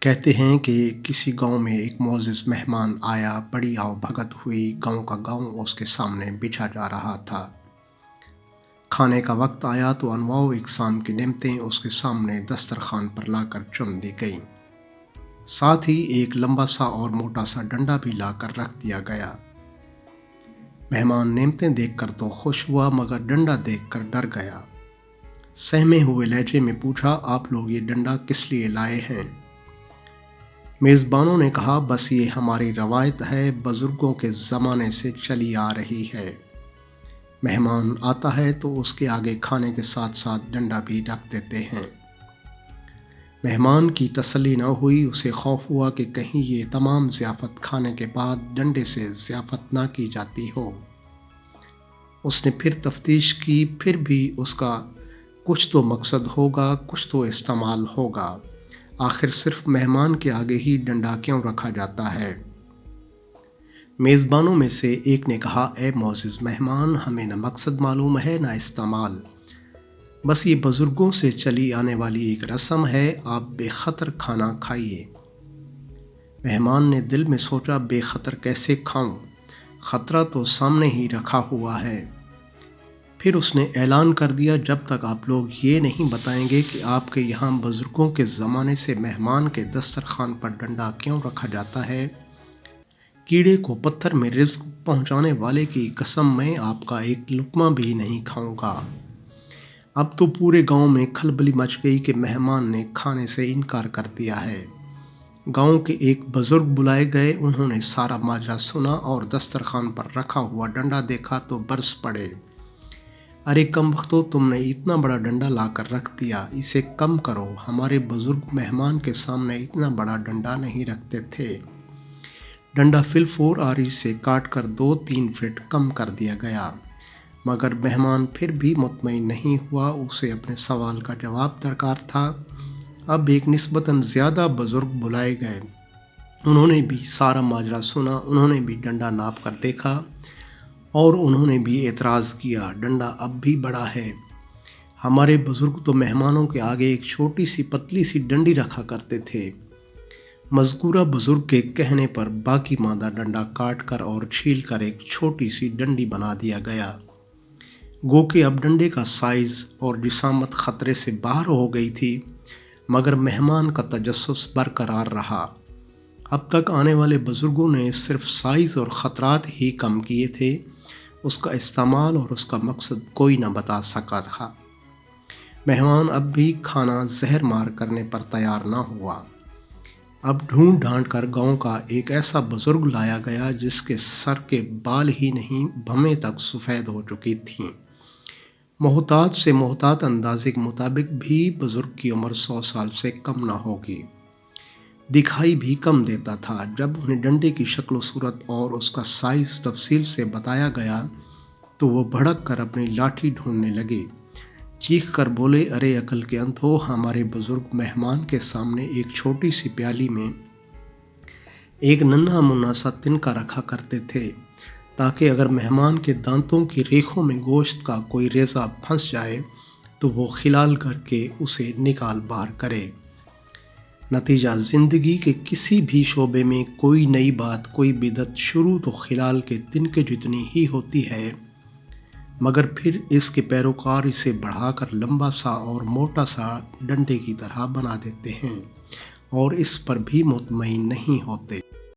کہتے ہیں کہ کسی گاؤں میں ایک معزز مہمان آیا، بڑی آؤ بھگت ہوئی، گاؤں کا گاؤں اس کے سامنے بچھا جا رہا تھا۔ کھانے کا وقت آیا تو انواع و اقسام کی نعمتیں اس کے سامنے دسترخوان پر لا کر چن دی گئیں۔ ساتھ ہی ایک لمبا سا اور موٹا سا ڈنڈا بھی لا کر رکھ دیا گیا۔ مہمان نعمتیں دیکھ کر تو خوش ہوا مگر ڈنڈا دیکھ کر ڈر گیا۔ سہمے ہوئے لہجے میں پوچھا، آپ لوگ یہ ڈنڈا کس لیے لائے ہیں؟ میزبانوں نے کہا، بس یہ ہماری روایت ہے، بزرگوں کے زمانے سے چلی آ رہی ہے۔ مہمان آتا ہے تو اس کے آگے کھانے کے ساتھ ساتھ ڈنڈا بھی رکھ دیتے ہیں۔ مہمان کی تسلی نہ ہوئی، اسے خوف ہوا کہ کہیں یہ تمام ضیافت کھانے کے بعد ڈنڈے سے ضیافت نہ کی جاتی ہو۔ اس نے پھر تفتیش کی، پھر بھی اس کا کچھ تو مقصد ہوگا، کچھ تو استعمال ہوگا۔ آخر صرف مہمان کے آگے ہی ڈنڈا کیوں رکھا جاتا ہے؟ میزبانوں میں سے ایک نے کہا، اے معزز مہمان، ہمیں نہ مقصد معلوم ہے نہ استعمال، بس یہ بزرگوں سے چلی آنے والی ایک رسم ہے، آپ بے خطر کھانا کھائیے۔ مہمان نے دل میں سوچا، بے خطر کیسے کھاؤں؟ خطرہ تو سامنے ہی رکھا ہوا ہے۔ پھر اس نے اعلان کر دیا، جب تک آپ لوگ یہ نہیں بتائیں گے کہ آپ کے یہاں بزرگوں کے زمانے سے مہمان کے دسترخوان پر ڈنڈا کیوں رکھا جاتا ہے، کیڑے کو پتھر میں رزق پہنچانے والے کی قسم، میں آپ کا ایک لقمہ بھی نہیں کھاؤں گا۔ اب تو پورے گاؤں میں کھلبلی مچ گئی کہ مہمان نے کھانے سے انکار کر دیا ہے۔ گاؤں کے ایک بزرگ بلائے گئے، انہوں نے سارا ماجرا سنا اور دسترخوان پر رکھا ہوا ڈنڈا دیکھا تو برس پڑے۔ ارے کم وقتو، تم نے اتنا بڑا ڈنڈا لا کر رکھ دیا، اسے کم کرو، ہمارے بزرگ مہمان کے سامنے اتنا بڑا ڈنڈا نہیں رکھتے تھے۔ ڈنڈا فی الفور آری سے کاٹ کر 2-3 فٹ کم کر دیا گیا، مگر مہمان پھر بھی مطمئن نہیں ہوا، اسے اپنے سوال کا جواب درکار تھا۔ اب ایک نسبتاً زیادہ بزرگ بلائے گئے، انہوں نے بھی سارا ماجرا سنا، انہوں نے بھی ڈنڈا ناپ کر دیکھا اور انہوں نے بھی اعتراض کیا، ڈنڈا اب بھی بڑا ہے، ہمارے بزرگ تو مہمانوں کے آگے ایک چھوٹی سی پتلی سی ڈنڈی رکھا کرتے تھے۔ مذکورہ بزرگ کے کہنے پر باقی ماندہ ڈنڈا کاٹ کر اور چھیل کر ایک چھوٹی سی ڈنڈی بنا دیا گیا۔ گو کہ اب ڈنڈے کا سائز اور جسامت خطرے سے باہر ہو گئی تھی، مگر مہمان کا تجسس برقرار رہا۔ اب تک آنے والے بزرگوں نے صرف سائز اور خطرات ہی کم کیے تھے، اس کا استعمال اور اس کا مقصد کوئی نہ بتا سکا تھا۔ مہمان اب بھی کھانا زہر مار کرنے پر تیار نہ ہوا۔ اب ڈھونڈ ڈھانڈ کر گاؤں کا ایک ایسا بزرگ لایا گیا جس کے سر کے بال ہی نہیں، بھویں تک سفید ہو چکی تھیں۔ محتاط سے محتاط اندازے کے مطابق بھی بزرگ کی عمر 100 سال سے کم نہ ہوگی۔ دکھائی بھی کم دیتا تھا۔ جب انہیں ڈنڈے کی شکل و صورت اور اس کا سائز تفصیل سے بتایا گیا تو وہ بھڑک کر اپنی لاٹھی ڈھونڈنے لگے، چیخ کر بولے، ارے عقل کے اندھو، ہمارے بزرگ مہمان کے سامنے ایک چھوٹی سی پیالی میں ایک ننھا منا سا تنکا رکھا کرتے تھے تاکہ اگر مہمان کے دانتوں کی ریخوں میں گوشت کا کوئی ریزہ پھنس جائے تو وہ خلال کر کے اسے نکال باہر کرے۔ نتیجہ، زندگی کے کسی بھی شعبے میں کوئی نئی بات، کوئی بدعت شروع تو خلال کے تنکے جتنی ہی ہوتی ہے، مگر پھر اس کے پیروکار اسے بڑھا کر لمبا سا اور موٹا سا ڈنڈے کی طرح بنا دیتے ہیں اور اس پر بھی مطمئن نہیں ہوتے۔